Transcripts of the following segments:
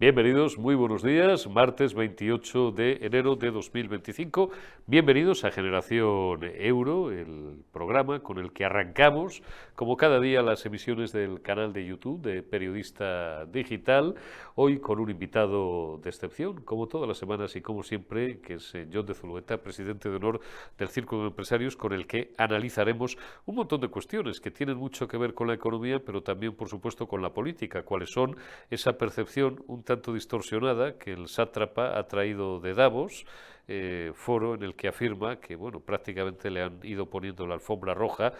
Bienvenidos, muy buenos días, martes 28 de enero de 2025. Bienvenidos a Generación Euro, el programa con el que arrancamos, como cada día, las emisiones del canal de YouTube de Periodista Digital. Hoy con un invitado de excepción, como todas las semanas y como siempre, que es Jon de Zulueta, presidente de honor del Círculo de Empresarios, con el que analizaremos un montón de cuestiones que tienen mucho que ver con la economía, pero también, por supuesto, con la política. ¿Cuáles son esa percepción un tanto distorsionada que el sátrapa ha traído de Davos, foro en el que afirma que, bueno, prácticamente le han ido poniendo la alfombra roja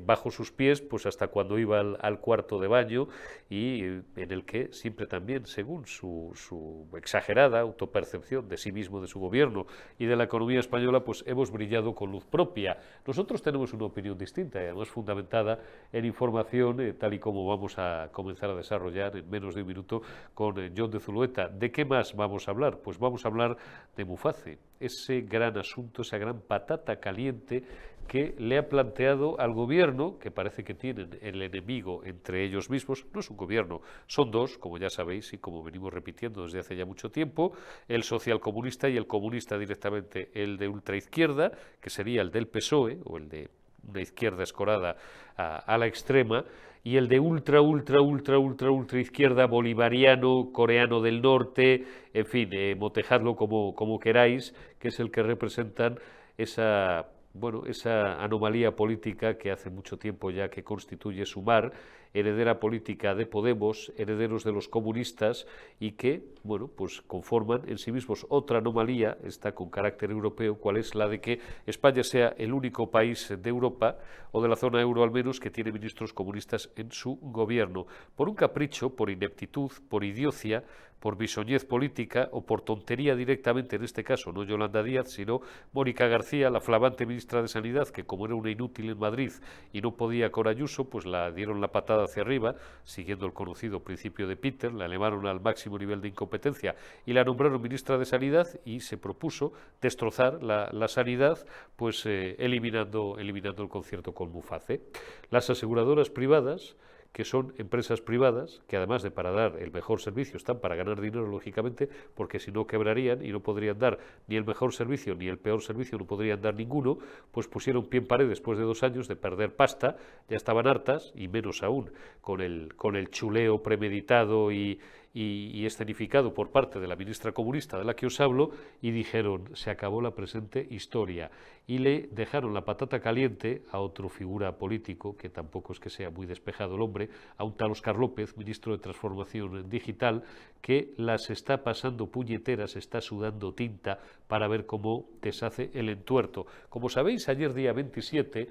bajo sus pies, pues hasta cuando iba al cuarto de baño, y en el que siempre también, según su exagerada autopercepción de sí mismo, de su gobierno y de la economía española, pues hemos brillado con luz propia. Nosotros tenemos una opinión distinta y además fundamentada en información, tal y como vamos a comenzar a desarrollar en menos de un minuto con Jon de Zulueta. ¿De qué más vamos a hablar? Pues vamos a hablar de Muface, ese gran asunto, esa gran patata caliente que le ha planteado al gobierno, que parece que tienen el enemigo entre ellos mismos. No es un gobierno, son dos, como ya sabéis y como venimos repitiendo desde hace ya mucho tiempo: el socialcomunista y el comunista directamente, el de ultraizquierda, que sería el del PSOE, o el de una izquierda escorada a la extrema, y el de ultra izquierda, bolivariano, coreano del norte, en fin, motejadlo como queráis, que es el que representan esa anomalía política que hace mucho tiempo ya que constituye Sumar, heredera política de Podemos, herederos de los comunistas, y que, bueno, pues conforman en sí mismos otra anomalía, esta con carácter europeo, cual es la de que España sea el único país de Europa, o de la zona euro al menos, que tiene ministros comunistas en su gobierno, por un capricho, por ineptitud, por idiocia, por bisoñez política o por tontería directamente, en este caso no Yolanda Díaz, sino Mónica García, la flamante ministra de Sanidad, que como era una inútil en Madrid y no podía con Ayuso, pues la dieron la patada hacia arriba, siguiendo el conocido principio de Peter, la elevaron al máximo nivel de incompetencia y la nombraron ministra de Sanidad, y se propuso destrozar la sanidad, pues eliminando el concierto con Muface. Las aseguradoras privadas, que son empresas privadas, que además de para dar el mejor servicio, están para ganar dinero, lógicamente, porque si no quebrarían y no podrían dar ni el mejor servicio ni el peor servicio, no podrían dar ninguno, pues pusieron pie en pared después de 2 años de perder pasta, ya estaban hartas, y menos aún con el chuleo premeditado y escenificado por parte de la ministra comunista de la que os hablo, y dijeron: se acabó la presente historia, y le dejaron la patata caliente a otro figura político, que tampoco es que sea muy despejado el hombre, a un tal Óscar López, ministro de Transformación Digital, que las está pasando puñeteras, está sudando tinta para ver cómo deshace el entuerto. Como sabéis, ayer día 27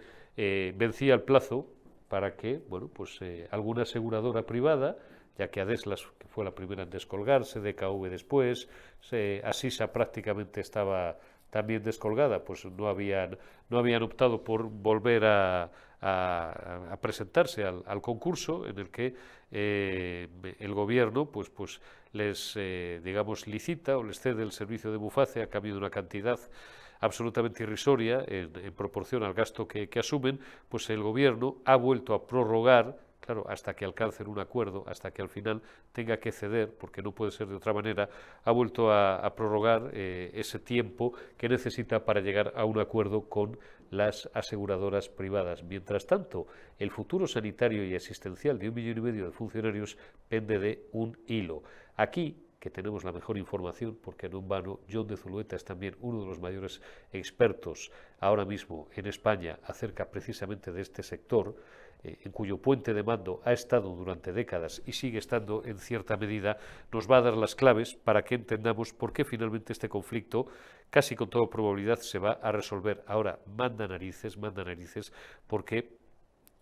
vencía el plazo para que, bueno, pues alguna aseguradora privada, ya que Adeslas, que fue la primera en descolgarse, DKV después, Asisa prácticamente estaba también descolgada, pues no habían optado por volver a presentarse al concurso, en el que el gobierno pues les digamos licita o les cede el servicio de Muface a cambio de una cantidad absolutamente irrisoria en proporción al gasto que asumen. Pues el gobierno ha vuelto a prorrogar, claro, hasta que alcancen un acuerdo, hasta que al final tenga que ceder, porque no puede ser de otra manera, ha vuelto a prorrogar ese tiempo que necesita para llegar a un acuerdo con las aseguradoras privadas. Mientras tanto, el futuro sanitario y asistencial de 1,5 millones de funcionarios pende de un hilo. Aquí, que tenemos la mejor información, porque no en vano Jon de Zulueta es también uno de los mayores expertos ahora mismo en España acerca precisamente de este sector, en cuyo puente de mando ha estado durante décadas y sigue estando en cierta medida, nos va a dar las claves para que entendamos por qué finalmente este conflicto, casi con toda probabilidad, se va a resolver. Ahora, manda narices, porque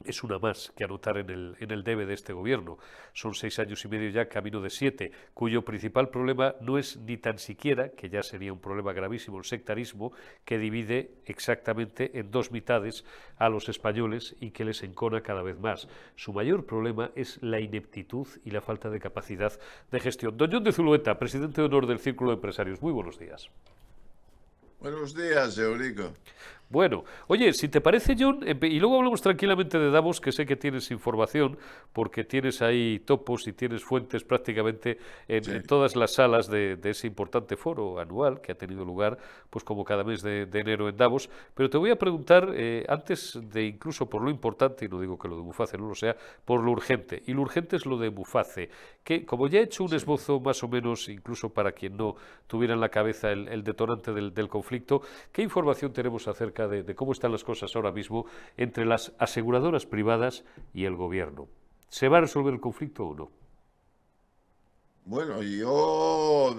es una más que anotar en el debe de este gobierno. Son 6 años y medio ya, camino de 7, cuyo principal problema no es ni tan siquiera, que ya sería un problema gravísimo, el sectarismo, que divide exactamente en 2 mitades a los españoles y que les encona cada vez más. Su mayor problema es la ineptitud y la falta de capacidad de gestión. Don Jon de Zulueta, presidente de honor del Círculo de Empresarios, muy buenos días. Buenos días, Eurico. Bueno, oye, si te parece, John, y luego hablamos tranquilamente de Davos, que sé que tienes información, porque tienes ahí topos y tienes fuentes prácticamente Sí. en todas las salas de ese importante foro anual que ha tenido lugar, pues como cada mes de enero en Davos. Pero te voy a preguntar, antes de incluso por lo importante, y no digo que lo de Muface no lo sea, por lo urgente. Y lo urgente es lo de Muface, que como ya he hecho un Sí. esbozo más o menos, incluso para quien no tuviera en la cabeza el detonante del conflicto, ¿qué información tenemos acerca de cómo están las cosas ahora mismo entre las aseguradoras privadas y el gobierno? ¿Se va a resolver el conflicto o no? Bueno, yo,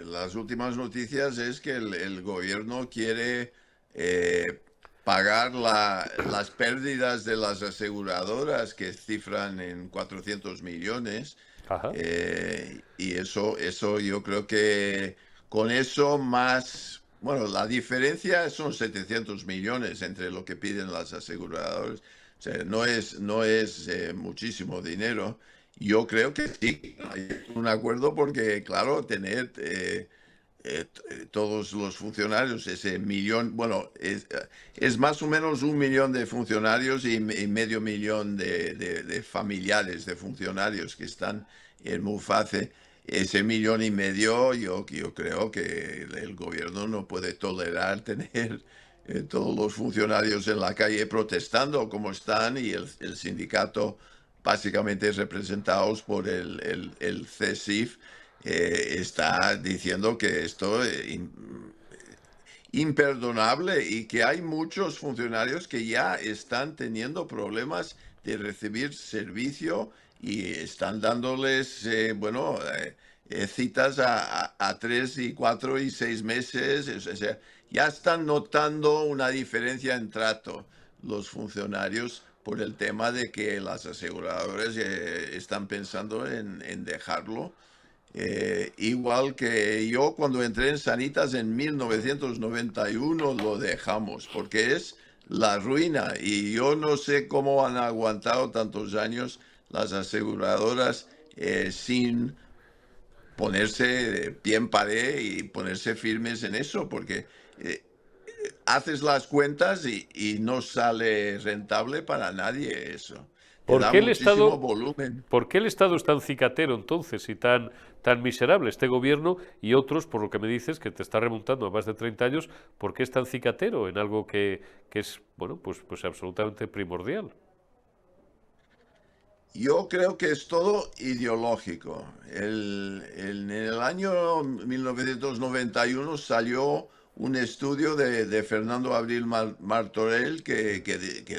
las últimas noticias es que el gobierno quiere pagar las pérdidas de las aseguradoras que cifran en 400 millones. Ajá. Y eso yo creo que con eso más, bueno, la diferencia son 700 millones entre lo que piden las aseguradoras. O sea, no es muchísimo dinero. Yo creo que sí, hay un acuerdo porque, claro, tener todos los funcionarios, ese millón, bueno, es más o menos 1 millón de funcionarios y medio millón de familiares de funcionarios que están en Muface. Ese millón y medio, yo creo que el gobierno no puede tolerar tener todos los funcionarios en la calle protestando como están y el sindicato básicamente representados por el CESIF, está diciendo que esto es imperdonable y que hay muchos funcionarios que ya están teniendo problemas de recibir servicio y están dándoles, bueno, citas a 3 y 4 y 6 meses. O sea, ya están notando una diferencia en trato los funcionarios por el tema de que las aseguradoras están pensando en dejarlo. Igual que yo cuando entré en Sanitas en 1991 lo dejamos porque es la ruina y yo no sé cómo han aguantado tantos años las aseguradoras sin ponerse de pie en pared y ponerse firmes en eso, porque eh, haces las cuentas y no sale rentable para nadie eso. Te ¿Por da qué el muchísimo Estado, volumen. por qué el Estado es tan cicatero entonces y tan miserable este gobierno y otros, por lo que me dices, que te está remontando a más de 30 años, por qué es tan cicatero en algo que es, bueno, pues absolutamente primordial? Yo creo que es todo ideológico. En el año 1991 salió un estudio de Fernando Abril Martorell que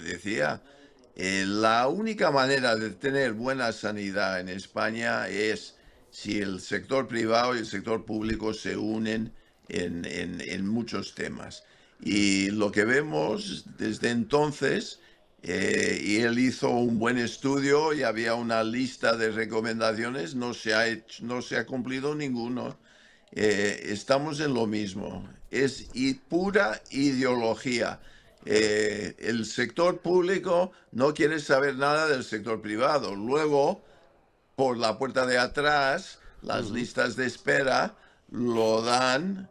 decía, la única manera de tener buena sanidad en España es si el sector privado y el sector público se unen en muchos temas. Y lo que vemos desde entonces, y él hizo un buen estudio y había una lista de recomendaciones, no se ha cumplido ninguno. Estamos en lo mismo. Es pura ideología. El sector público no quiere saber nada del sector privado. Luego, por la puerta de atrás, las Ujú. listas de espera lo dan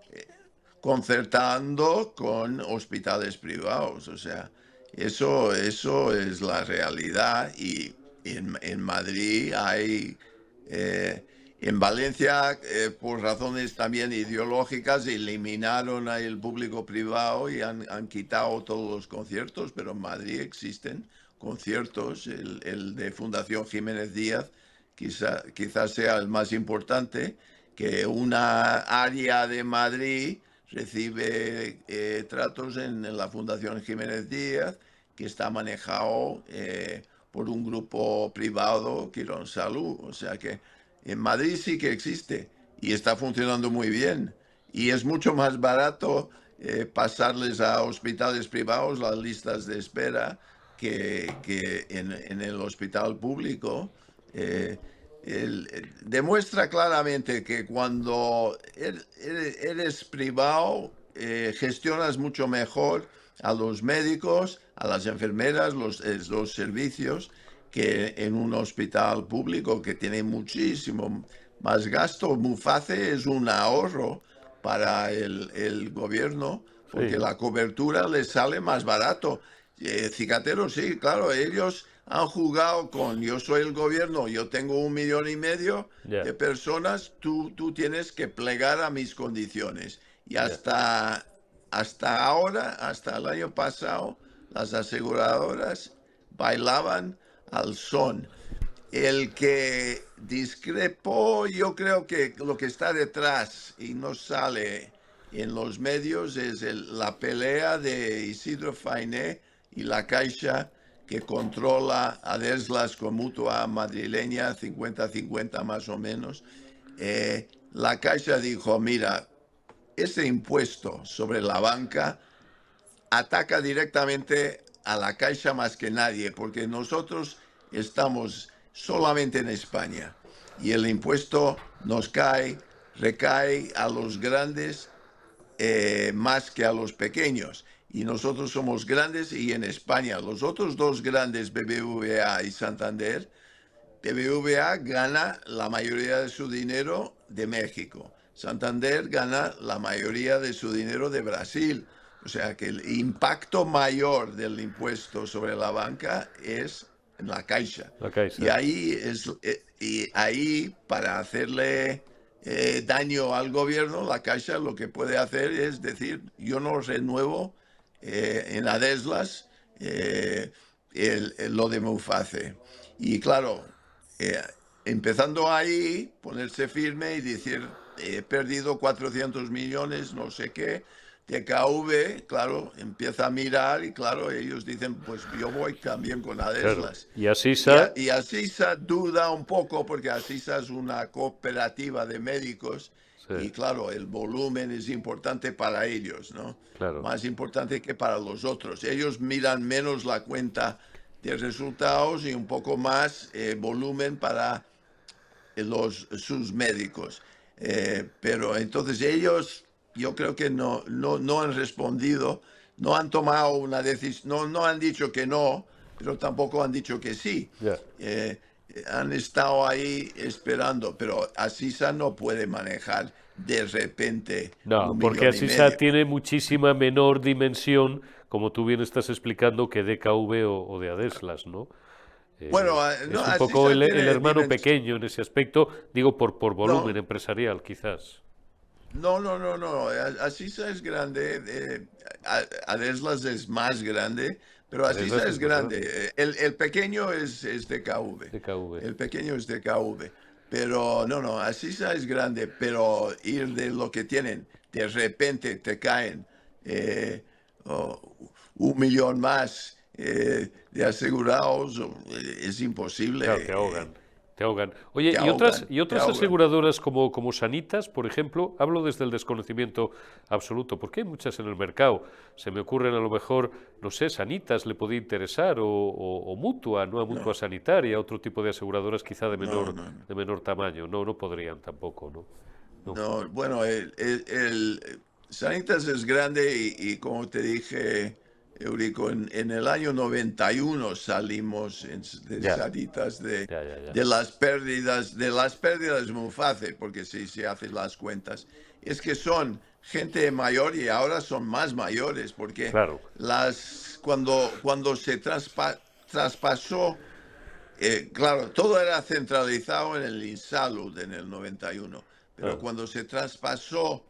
concertando con hospitales privados. O sea, eso es la realidad y en Madrid hay, eh, en Valencia, por razones también ideológicas, eliminaron al público privado y han quitado todos los conciertos, pero en Madrid existen conciertos, el de Fundación Jiménez Díaz quizás sea el más importante, que una área de Madrid recibe tratos en la Fundación Jiménez Díaz, que está manejado por un grupo privado, Quirón Salud. O sea que en Madrid sí que existe y está funcionando muy bien. Y es mucho más barato pasarles a hospitales privados las listas de espera que en el hospital público. Eh, Demuestra claramente que cuando eres privado, gestionas mucho mejor a los médicos, a las enfermeras, los servicios, que en un hospital público que tiene muchísimo más gasto. Muface es un ahorro para el gobierno porque la cobertura les sale más barato. Cicateros, sí, claro, ellos han jugado con, yo soy el gobierno, yo tengo 1,5 millones Ya, de personas, tú tienes que plegar a mis condiciones. Y ya. hasta ahora, hasta el año pasado, las aseguradoras bailaban al son. El que discrepó, yo creo que lo que está detrás y no sale en los medios es la pelea de Isidro Fainé y la Caixa que controla a Deslas con Mutua madrileña, 50-50 más o menos. La Caixa dijo, mira, ese impuesto sobre la banca ataca directamente a la Caixa más que nadie, porque nosotros estamos solamente en España y el impuesto recae a los grandes más que a los pequeños. Y nosotros somos grandes y en España los otros dos grandes, BBVA y Santander, BBVA gana la mayoría de su dinero de México. Santander gana la mayoría de su dinero de Brasil. O sea que el impacto mayor del impuesto sobre la banca es en la Caixa. La Y Caixa. ahí para hacerle daño al gobierno, la Caixa lo que puede hacer es decir, yo no renuevo en Adeslas lo de Muface. Y claro, eh, empezando ahí, ponerse firme y decir, he perdido 400 millones, no sé qué. TKV, claro, empieza a mirar y claro, ellos dicen, pues yo voy también con Claro. Adeslas. Y Asisa, Y Asisa duda un poco porque Asisa es una cooperativa de médicos sí, y claro, el volumen es importante para ellos, ¿no? claro, Más importante que para los otros. Ellos miran menos la cuenta de resultados y un poco más volumen para sus médicos. Pero entonces ellos, yo creo que no han respondido, no han tomado una decisión, no han dicho que no, pero tampoco han dicho que sí. ya. Han estado ahí esperando, pero Asisa no puede manejar de repente No, un porque millón y Asisa medio. tiene muchísima menor dimensión, como tú bien estás explicando, que DKV o de Adeslas, ¿no? Bueno, no, Es un poco Asisa el tiene hermano dimensión. pequeño en ese aspecto, digo por volumen No, empresarial, quizás. no. Asisa es grande. Adeslas es más grande, pero Asisa Adeslas es es más grande. grande, El pequeño es DKV. DKV. El pequeño es DKV. Pero no, Asisa es grande, pero ir de lo que tienen, de repente te caen oh, 1 millón más de asegurados, es Claro, imposible. te ahogan, te ahogan. Oye, Te ahogan, y te otras ahogan. aseguradoras como Sanitas, por ejemplo, hablo desde el desconocimiento absoluto, porque hay muchas en el mercado. Se me ocurren a lo mejor, no sé, Sanitas le podía interesar, o Mutua, ¿no? A Mutua No, Sanitaria, otro tipo de aseguradoras quizá no. de menor tamaño. No, no podrían tampoco, ¿no? No. No, bueno, Sanitas es grande y como te dije, Eurico, en el año 91 salimos de Ya, Sanitas ya. de las pérdidas muy fácil, porque si se hacen las cuentas, es que son gente mayor y ahora son más mayores, porque Claro, cuando se traspasó claro, todo era centralizado en el Insalud en el 91, pero ah, cuando se traspasó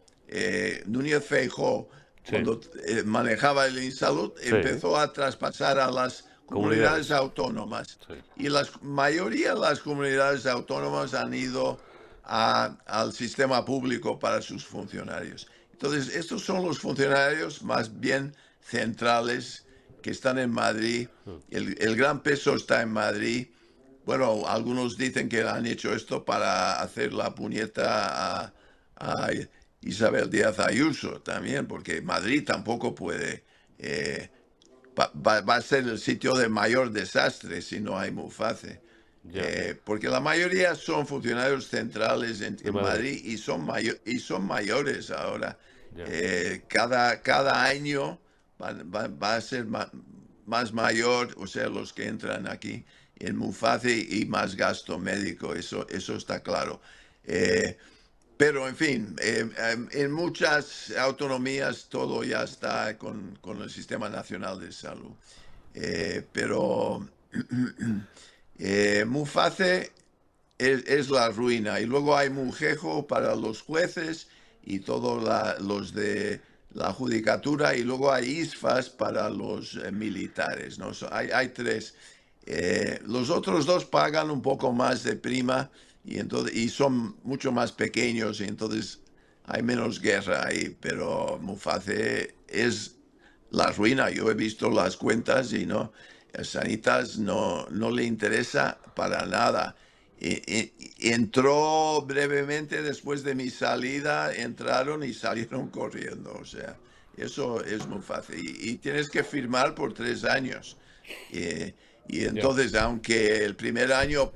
Núñez Feijóo, sí, cuando manejaba el Insalud, sí, empezó a traspasar a las comunidades comunidades, autónomas. sí, Y la mayoría de las comunidades autónomas han ido al sistema público para sus funcionarios. Entonces, estos son los funcionarios más bien centrales que están en Madrid. El gran peso está en Madrid. Bueno, algunos dicen que han hecho esto para hacer la puñeta a Isabel Díaz Ayuso también, porque Madrid tampoco puede, va a ser el sitio de mayor desastre si no hay Muface. ya, Porque la mayoría son funcionarios centrales de en Madrid, Madrid y son mayores ahora. ya. Cada año va a ser más mayor, o sea, los que entran aquí en Muface y más gasto médico, eso está claro. Eh, pero en fin, en muchas autonomías todo ya está con el Sistema Nacional de Salud. Pero Muface es la ruina. Y luego hay Mujejo para los jueces y todos los de la judicatura. Y luego hay ISFAS para los militares, ¿no? Hay tres. Los otros dos pagan un poco más de prima y son mucho más pequeños y entonces hay menos guerra ahí. Pero Muface es la ruina. Yo he visto las cuentas y no, a Sanitas no le interesa para nada. Entró brevemente después de mi salida, entraron y salieron corriendo. O sea, eso es muy fácil. Y tienes que firmar por 3 años. Y Ya. entonces, aunque el primer año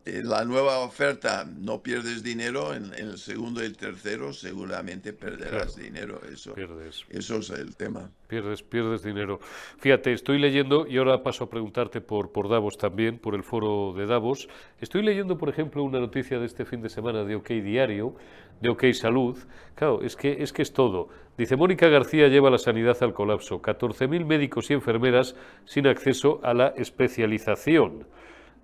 la nueva oferta no pierdes dinero, en el segundo y el tercero seguramente perderás Claro, dinero. Eso, pierdes. eso es el tema. Pierdes dinero. Fíjate, estoy leyendo, y ahora paso a preguntarte por Davos también, por el foro de Davos. Estoy leyendo, por ejemplo, una noticia de este fin de semana de OK Diario, de OK Salud. Claro, es todo. Dice, Mónica García lleva la sanidad al colapso. 14.000 médicos y enfermeras sin acceso a la especialización.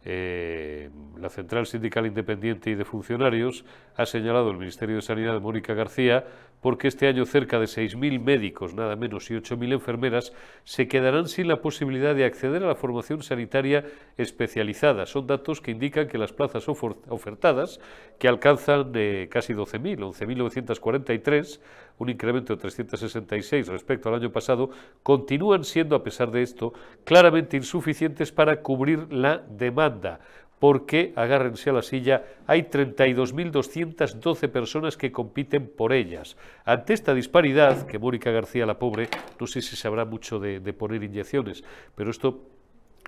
La Central Sindical Independiente y de Funcionarios ha señalado el Ministerio de Sanidad de Mónica García porque este año cerca de 6.000 médicos, nada menos, y 8.000 enfermeras se quedarán sin la posibilidad de acceder a la formación sanitaria especializada. Son datos que indican que las plazas ofertadas, que alcanzan casi 12.000, 11.943, un incremento de 366 respecto al año pasado, continúan siendo, a pesar de esto, claramente insuficientes para cubrir la demanda, porque, agárrense a la silla, hay 32.212 personas que compiten por ellas. Ante esta disparidad, que Mónica García, la pobre, no sé si sabrá mucho de poner inyecciones, pero esto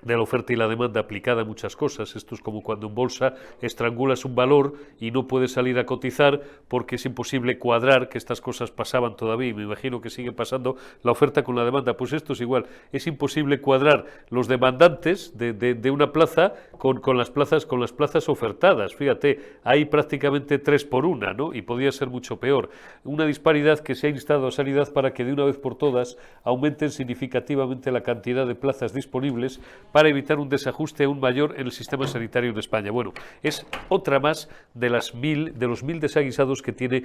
de la oferta y la demanda aplicada a muchas cosas. Esto es como cuando en bolsa estrangulas un valor y no puedes salir a cotizar porque es imposible cuadrar, que estas cosas pasaban todavía y me imagino que sigue pasando, la oferta con la demanda. Pues esto es igual, es imposible cuadrar los demandantes de una plaza con las plazas ofertadas. Fíjate, hay prácticamente 3 por 1, ¿no? Y podría ser mucho peor. Una disparidad que se ha instado a Sanidad para que de una vez por todas aumenten significativamente la cantidad de plazas disponibles para evitar un desajuste aún mayor en el sistema sanitario en España. Bueno, es otra más de los 1.000 desaguisados que tiene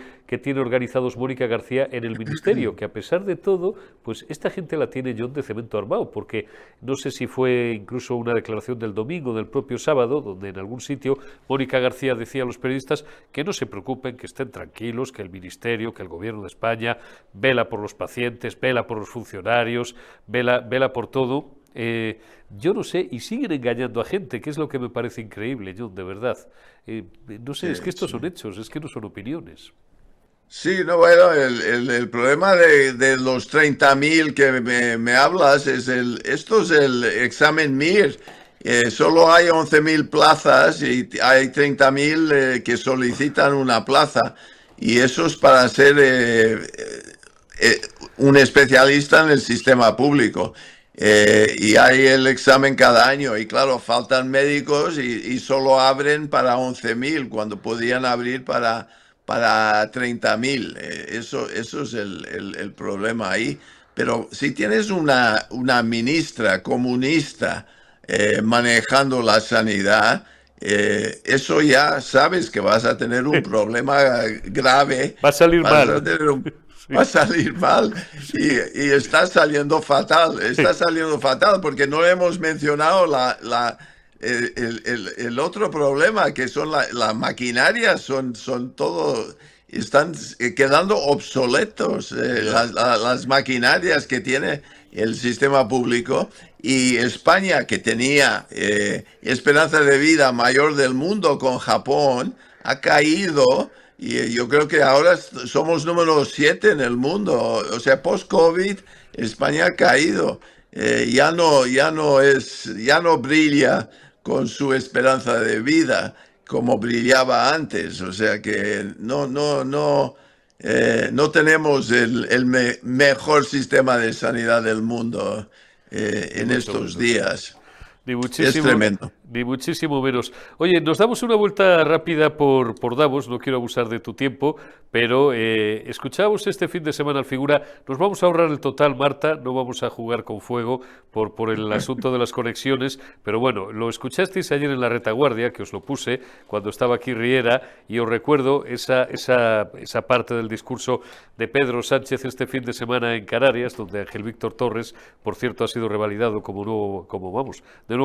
organizados Mónica García en el Ministerio, que a pesar de todo, pues esta gente la tiene John de cemento armado, porque no sé si fue incluso una declaración del domingo, del propio sábado, donde en algún sitio Mónica García decía a los periodistas que no se preocupen, que estén tranquilos, que el Ministerio, que el Gobierno de España vela por los pacientes, vela por los funcionarios, vela por todo. Yo no sé, y siguen engañando a gente, que es lo que me parece increíble, John, de verdad. No sé, Sí, es que estos son sí. hechos, es que no son opiniones. Sí, no, bueno, el problema de los 30.000 que me hablas esto es el examen MIR. Solo hay 11.000 plazas y hay 30.000 que solicitan una plaza. Y eso es para ser eh, un especialista en el sistema público. Y hay el examen cada año y claro, faltan médicos y solo abren para 11.000 cuando podían abrir para 30.000. Eso es el problema ahí. Pero si tienes una ministra comunista manejando la sanidad, eso ya sabes que vas a tener un problema grave, Va a salir vas mal. a tener Sí, va a salir mal y está saliendo fatal porque no hemos mencionado el otro problema que son la maquinaria, son todo, están quedando obsoletos ya. las maquinarias que tiene el sistema público y España que tenía esperanza de vida mayor del mundo con Japón ha caído. Y yo creo que ahora somos número 7 en el mundo. O sea, post-COVID, España ha caído. Ya no brilla con su esperanza de vida como brillaba antes. O sea que no tenemos el mejor sistema de sanidad del mundo Ni en mucho estos menos. días. Ni Es muchísimo, tremendo. Ni muchísimo menos. Oye, nos damos una vuelta rápida por Davos, no quiero abusar de tu tiempo, pero escuchábamos este fin de semana al Figura, nos vamos a ahorrar el total, Marta, no vamos a jugar con fuego por el asunto de las conexiones, pero bueno, lo escuchasteis ayer en la retaguardia, que os lo puse cuando estaba aquí Riera, y os recuerdo esa parte del discurso de Pedro Sánchez este fin de semana en Canarias, donde Ángel Víctor Torres, por cierto, ha sido revalidado de nuevo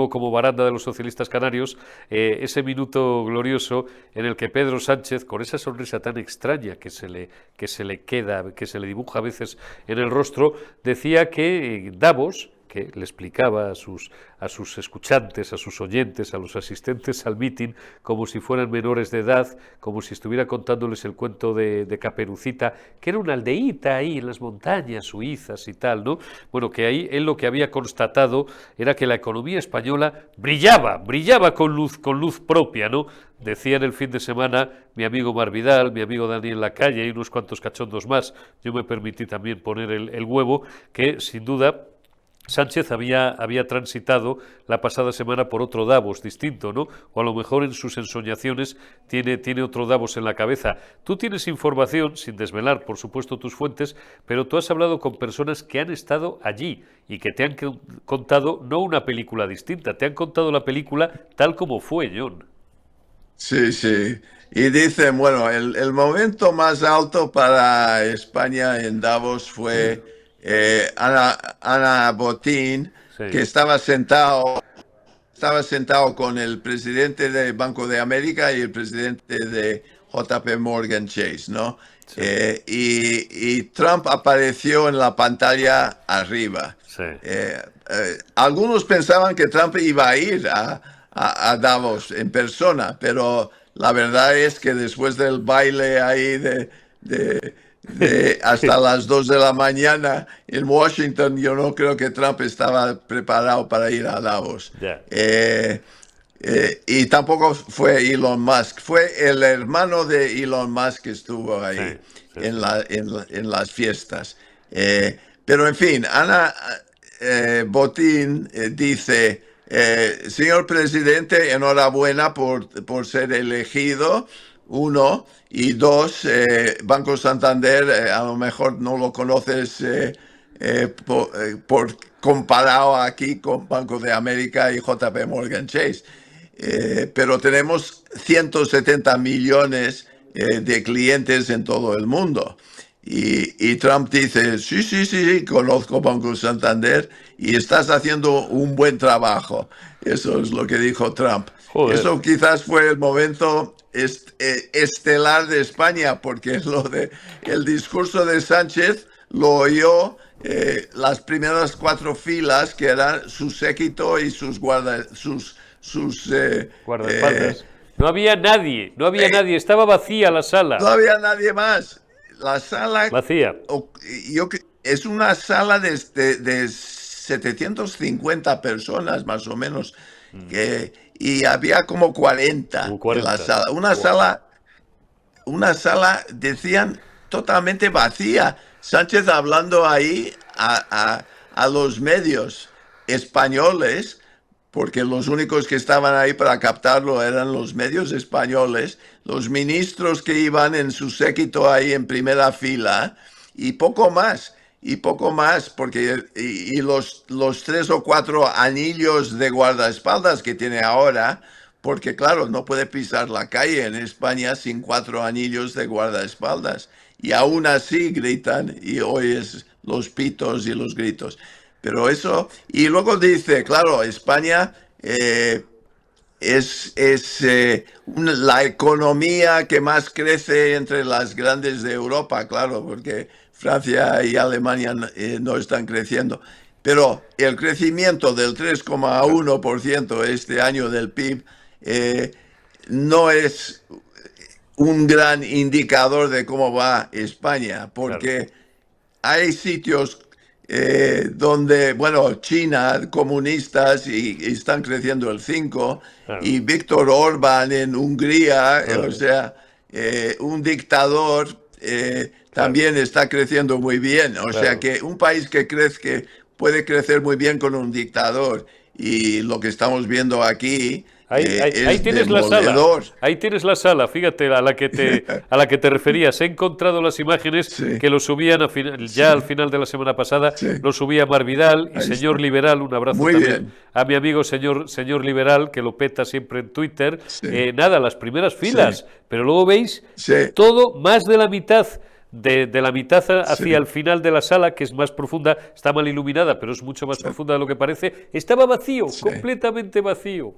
como baranda de los socialistas canarios, ese minuto glorioso en el que Pedro Sánchez, con esa sonrisa tan extraña que se le queda, que se le dibuja a veces en el rostro, decía que Davos, que le explicaba a sus escuchantes, a sus oyentes, a los asistentes al meeting, como si fueran menores de edad, como si estuviera contándoles el cuento de Caperucita, que era una aldeíta ahí en las montañas suizas y tal, ¿no? Bueno, que ahí él lo que había constatado era que la economía española brillaba con luz propia, ¿no? Decía en el fin de semana mi amigo Mar Vidal, mi amigo Daniel Lacalle y unos cuantos cachondos más, yo me permití también poner el huevo, que sin duda Sánchez había transitado la pasada semana por otro Davos distinto, ¿no? O a lo mejor en sus ensoñaciones tiene otro Davos en la cabeza. Tú tienes información, sin desvelar, por supuesto, tus fuentes, pero tú has hablado con personas que han estado allí y que te han contado no una película distinta, te han contado la película tal como fue, John. Sí, sí. Y dicen, bueno, el momento más alto para España en Davos fue Ana Botín, que Sí, estaba sentado con el presidente del Banco de América y el presidente de JP Morgan Chase, ¿no? sí, Y Trump apareció en la pantalla arriba. sí. Algunos pensaban que Trump iba a ir a Davos en persona, pero la verdad es que después del baile ahí de hasta las 2 de la mañana en Washington, yo no creo que Trump estaba preparado para ir a Davos. Ya. Y tampoco fue Elon Musk, fue el hermano de Elon Musk que estuvo Sí, ahí sí, sí. en las fiestas. Pero en fin, Ana Botín dice, señor presidente, enhorabuena por ser elegido, uno, y dos, Banco Santander, a lo mejor no lo conoces por comparado aquí con Banco de América y JP Morgan Chase. Pero tenemos 170 millones de clientes en todo el mundo. Y Trump dice, sí, sí, sí, conozco Banco Santander y estás haciendo un buen trabajo. Eso es lo que dijo Trump. Joder. Eso quizás fue el momento estelar de España, porque el discurso de Sánchez lo oyó las primeras cuatro filas, que eran su séquito y sus Guardaespaldas. No había nadie, estaba vacía la no sala. había nadie más. La sala Vacía. es una sala de 750 personas más o menos, y había como 40 Como en la 40. sala. Buah. Una sala, decían, totalmente vacía. Sánchez hablando ahí a los medios españoles, porque los únicos que estaban ahí para captarlo eran los medios españoles, los ministros que iban en su séquito ahí en primera fila, y poco más, porque los tres o cuatro anillos de guardaespaldas que tiene ahora, porque claro, no puede pisar la calle en España sin cuatro anillos de guardaespaldas. Y aún así gritan y oyes los pitos y los gritos. Pero eso, y luego dice, claro, España es la economía que más crece entre las grandes de Europa, claro, porque Francia y Alemania no están creciendo. Pero el crecimiento del Claro, 3,1% este año del PIB no es un gran indicador de cómo va España, claro, porque hay sitios donde, bueno, China, comunistas, y están creciendo el 5, claro. y Víctor Orbán en Hungría, o Joder, sea, un dictador, claro, también está creciendo muy bien. O sea claro. que un país que crece, puede crecer muy bien con un dictador, y lo que estamos viendo aquí Ahí es tienes la sala, demoledor. ahí tienes la sala, fíjate, a la que te referías. He encontrado las imágenes Sí, que lo subían ya al sí, final de la semana pasada, sí, lo subía Mar Vidal y ahí señor está. Liberal, un abrazo Muy también bien. a mi amigo señor Liberal, que lo peta siempre en Twitter. Sí, Nada, las primeras sí, filas, pero luego veis sí, todo más de la mitad. De la mitad hacia sí, el final de la sala, que es más profunda, está mal iluminada, pero es mucho más sí, profunda de lo que parece, estaba vacío, sí, completamente vacío.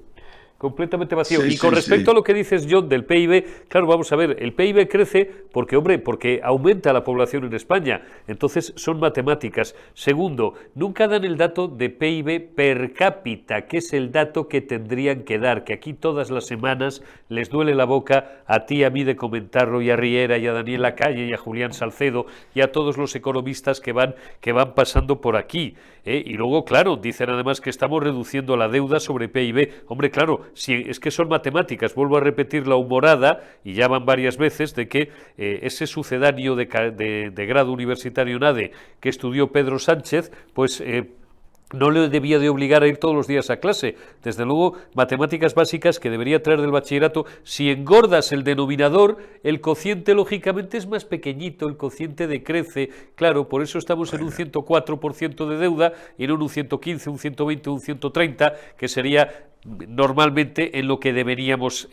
Completamente vacío. sí, Y con sí, respecto a sí, lo que dices, John, del PIB, claro, vamos a ver, el PIB crece porque, hombre, porque aumenta la población en España. Entonces, son matemáticas. Segundo, nunca dan el dato de PIB per cápita, que es el dato que tendrían que dar, que aquí todas las semanas les duele la boca a ti, a mí de comentarlo, y a Riera, y a Daniel Lacalle, y a Julián Salcedo, y a todos los economistas que van pasando por aquí. Y luego, claro, dicen además que estamos reduciendo la deuda sobre PIB. Hombre, claro, si es que son matemáticas, vuelvo a repetir la humorada, y ya van varias veces, de que ese sucedáneo de grado universitario NADE que estudió Pedro Sánchez, pues no le debía de obligar a ir todos los días a clase. Desde luego, matemáticas básicas que debería traer del bachillerato. Si engordas el denominador, el cociente lógicamente es más pequeñito, el cociente decrece. Claro, por eso estamos en un bueno, 104% de deuda y no en un 115, un 120, un 130, que sería normalmente en lo que deberíamos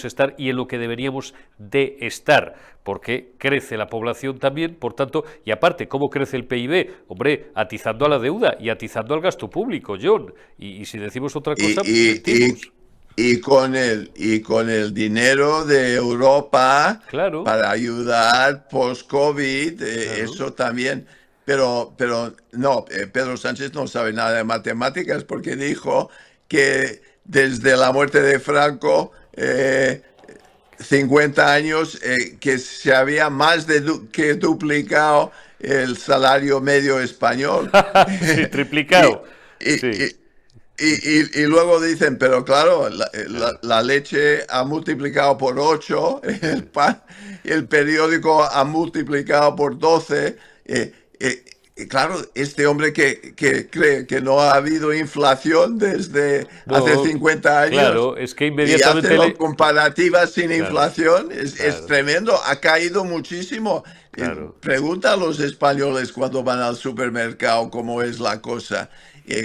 estar y en lo que deberíamos de estar, porque crece la población también, por tanto, y aparte, ¿cómo crece el PIB? Hombre, atizando a la deuda y atizando al gasto público, John, y si decimos otra y, cosa, y, y, mentimos. y con el dinero de Europa Claro, para ayudar post-COVID, claro. eso también. Pero no, Pedro Sánchez no sabe nada de matemáticas porque dijo que desde la muerte de Franco, 50 años, que se había más que duplicado el salario medio español. Sí, Y, triplicado. Sí, y, y luego dicen, pero claro, claro. la leche ha multiplicado por 8, el pan, el periódico ha multiplicado por 12. Y claro, este hombre que cree que no ha habido inflación desde hace No, 50 años claro, es que y hace inmediatamente las comparativas sin Claro, inflación, es claro, tremendo, ha caído muchísimo. claro. Pregunta a los españoles cuando van al supermercado cómo es la cosa.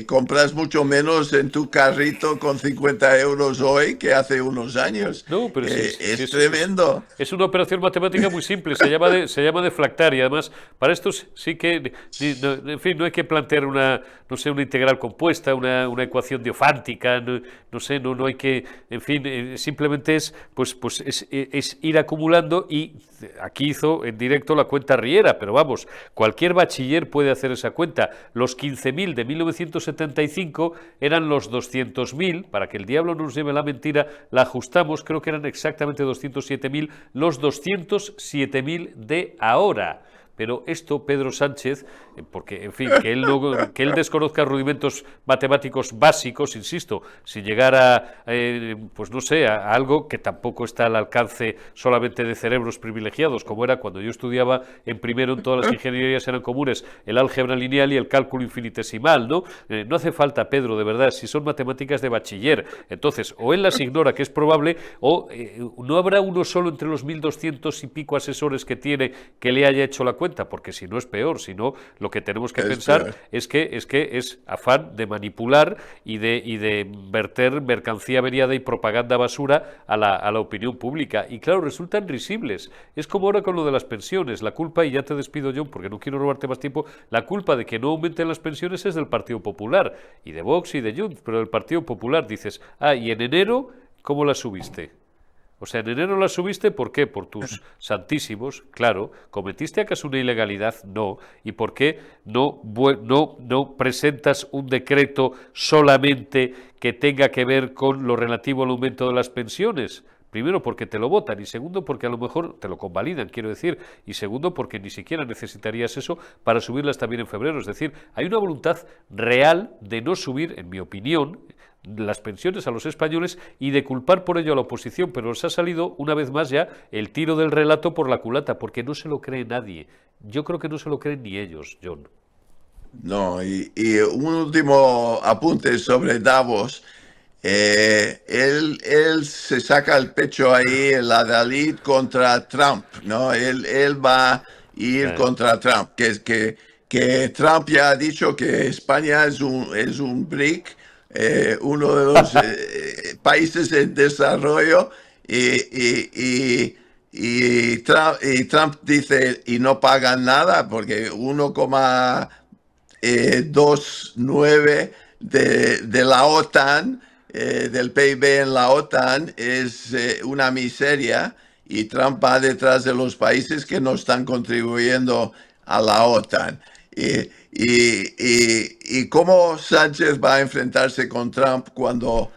Compras mucho menos en tu carrito con 50 euros hoy que hace unos años. No, pero sí, sí Es tremendo. es una operación matemática muy simple, se llama deflactar y además para esto sí que, en fin, no hay que plantear no sé, una integral compuesta, una ecuación diofántica, no sé, no hay que, en fin, simplemente es ir acumulando y aquí hizo en directo la cuenta Riera, pero vamos, cualquier bachiller puede hacer esa cuenta. Los 15.000 de 1975 eran los 200.000, para que el diablo no nos lleve la mentira, la ajustamos, creo que eran exactamente 207.000, los 207.000 de ahora. Pero esto Pedro Sánchez, porque en fin, que él desconozca rudimentos matemáticos básicos, insisto, sin llegar pues no sé, a algo que tampoco está al alcance solamente de cerebros privilegiados, como era cuando yo estudiaba en primero en todas las ingenierías eran comunes el álgebra lineal y el cálculo infinitesimal, ¿no? No hace falta, Pedro, de verdad, si son matemáticas de bachiller. Entonces, o él las ignora, que es probable, o no habrá uno solo entre los 1.200 y pico asesores que tiene que le haya hecho la cuenta, porque si no es peor, si no, lo que tenemos que Es pensar peor. es afán de manipular y de verter mercancía averiada y propaganda basura a la opinión pública. Y claro, resultan risibles. Es como ahora con lo de las pensiones. La culpa, y ya te despido, John, porque no quiero robarte más tiempo, la culpa de que no aumenten las pensiones es del Partido Popular, y de Vox y de Junts, pero del Partido Popular dices, y en enero, ¿cómo la subiste? O sea, en enero la subiste, ¿por qué? Por tus santísimos, claro. ¿Cometiste acaso una ilegalidad? No. ¿Y por qué no presentas un decreto solamente que tenga que ver con lo relativo al aumento de las pensiones? Primero porque te lo votan y segundo porque a lo mejor te lo convalidan, quiero decir, y segundo porque ni siquiera necesitarías eso para subirlas también en febrero. Es decir, hay una voluntad real de no subir, en mi opinión, las pensiones a los españoles y de culpar por ello a la oposición, pero os ha salido una vez más ya el tiro del relato por la culata, porque no se lo cree nadie. Yo creo que no se lo creen ni ellos, John. no. Y un último apunte sobre Davos. Él se saca el pecho ahí en la Dalit contra Trump, ¿no? Él va a ir Eh, contra Trump, que Trump ya ha dicho que España es un BRIC, uno de los países en desarrollo, y Trump dice, y no pagan nada, porque 1,29 de la OTAN, del PIB en la OTAN, es una miseria, y Trump va detrás de los países que no están contribuyendo a la OTAN. Y cómo Sánchez va a enfrentarse con Trump cuando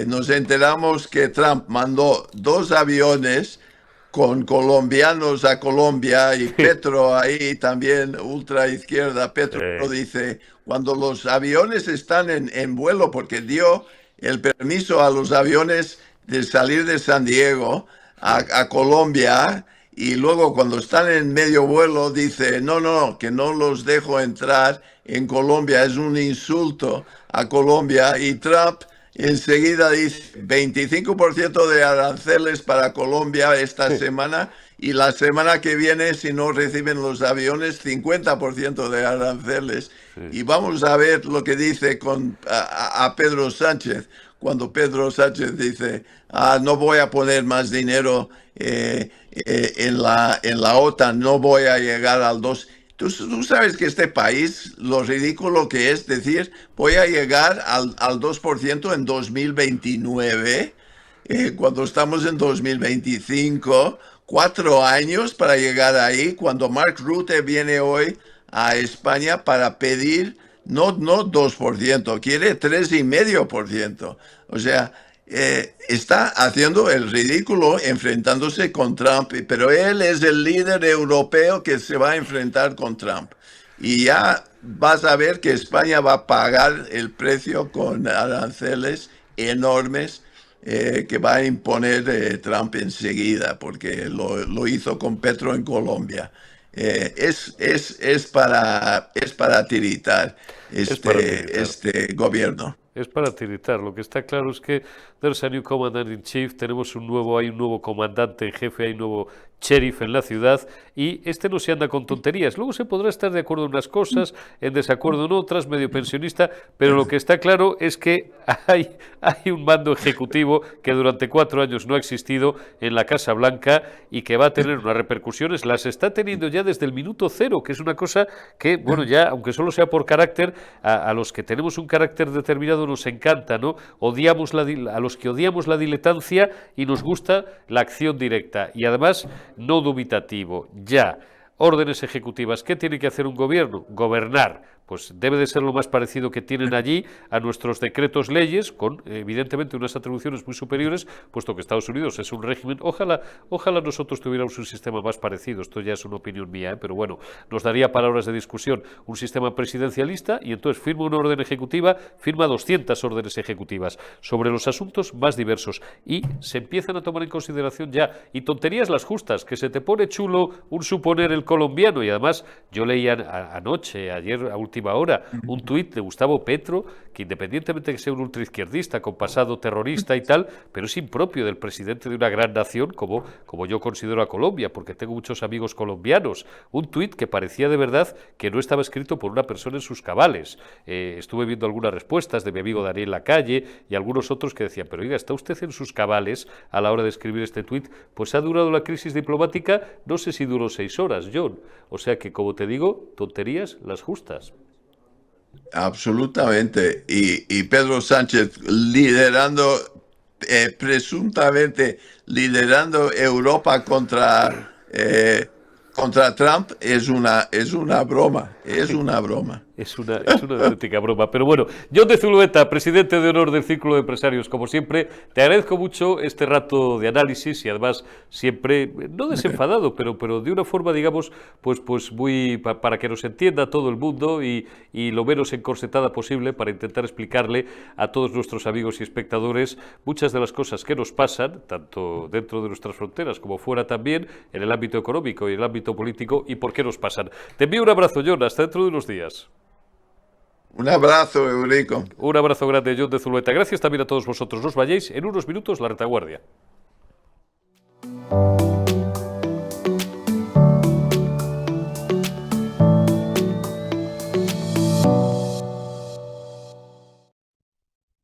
nos enteramos que Trump mandó 2 aviones con colombianos a Colombia, y Petro ahí también, ultra izquierda, Petro eh, dice, cuando los aviones están en vuelo, porque dio el permiso a los aviones de salir de San Diego sí. a Colombia, y luego cuando están en medio vuelo dice, no, no, que no los dejo entrar en Colombia, es un insulto a Colombia, y Trump enseguida dice 25% de aranceles para Colombia esta semana, y la semana que viene, si no reciben los aviones, 50% de aranceles. Sí. Y vamos a ver lo que dice a Pedro Sánchez, cuando Pedro Sánchez dice, no voy a poner más dinero en la OTAN, no voy a llegar al 2. Tú sabes que este país, lo ridículo que es decir, voy a llegar al 2% en 2029, cuando estamos en 2025, 4 años para llegar ahí, cuando Mark Rutte viene hoy a España para pedir no 2%, quiere 3,5%. O sea, está haciendo el ridículo enfrentándose con Trump, pero él es el líder europeo que se va a enfrentar con Trump. Y ya vas a ver que España va a pagar el precio con aranceles enormes, que va a imponer Trump enseguida, porque lo hizo con Petro en Colombia. Es para tiritar Es para tiritar. este gobierno. Es para tiritar. Lo que está claro es que there's a new commander in chief, tenemos hay un nuevo comandante en jefe, hay un nuevo sheriff en la ciudad, y este no se anda con tonterías. Luego se podrá estar de acuerdo en unas cosas, en desacuerdo en otras, medio pensionista, pero lo que está claro es que hay un mando ejecutivo que durante 4 años no ha existido en la Casa Blanca y que va a tener unas repercusiones, las está teniendo ya desde el minuto cero, que es una cosa que, bueno, ya, aunque solo sea por carácter, a los que tenemos un carácter determinado nos encanta, ¿no? A los que odiamos la diletancia y nos gusta la acción directa. Y además, no dubitativo, ya. Órdenes ejecutivas. ¿Qué tiene que hacer un gobierno? Gobernar. Pues debe de ser lo más parecido que tienen allí a nuestros decretos leyes, con evidentemente unas atribuciones muy superiores, puesto que Estados Unidos es un régimen. Ojalá nosotros tuviéramos un sistema más parecido. Esto ya es una opinión mía, pero bueno, nos daría para horas de discusión un sistema presidencialista, y entonces firma una orden ejecutiva, firma 200 órdenes ejecutivas sobre los asuntos más diversos, y se empiezan a tomar en consideración ya. Y tonterías las justas, que se te pone chulo un suponer el colombiano, y además yo leía anoche, ayer a última hora, un tuit de Gustavo Petro, que independientemente de que sea un ultraizquierdista con pasado terrorista y tal, pero es impropio del presidente de una gran nación como yo considero a Colombia, porque tengo muchos amigos colombianos. Un tuit que parecía de verdad que no estaba escrito por una persona en sus cabales. Estuve viendo algunas respuestas de mi amigo Daniel Lacalle y algunos otros que decían, pero oiga, ¿está usted en sus cabales a la hora de escribir este tuit? Pues ha durado la crisis diplomática, no sé si duró 6 horas, John. O sea que, como te digo, tonterías las justas. Absolutamente. Y Pedro Sánchez liderando, presuntamente liderando Europa contra Trump, es una broma, es una broma. Es una auténtica broma. Pero bueno, John de Zulueta, presidente de honor del Círculo de Empresarios, como siempre, te agradezco mucho este rato de análisis, y además siempre, no desenfadado, pero de una forma, digamos, pues muy para que nos entienda todo el mundo, y lo menos encorsetada posible, para intentar explicarle a todos nuestros amigos y espectadores muchas de las cosas que nos pasan, tanto dentro de nuestras fronteras como fuera también, en el ámbito económico y en el ámbito político, y por qué nos pasan. Te envío un abrazo, John, hasta dentro de unos días. Un abrazo, Eurico. Un abrazo grande, John de Zulueta. Gracias también a todos vosotros. No os vayáis, en unos minutos la retaguardia.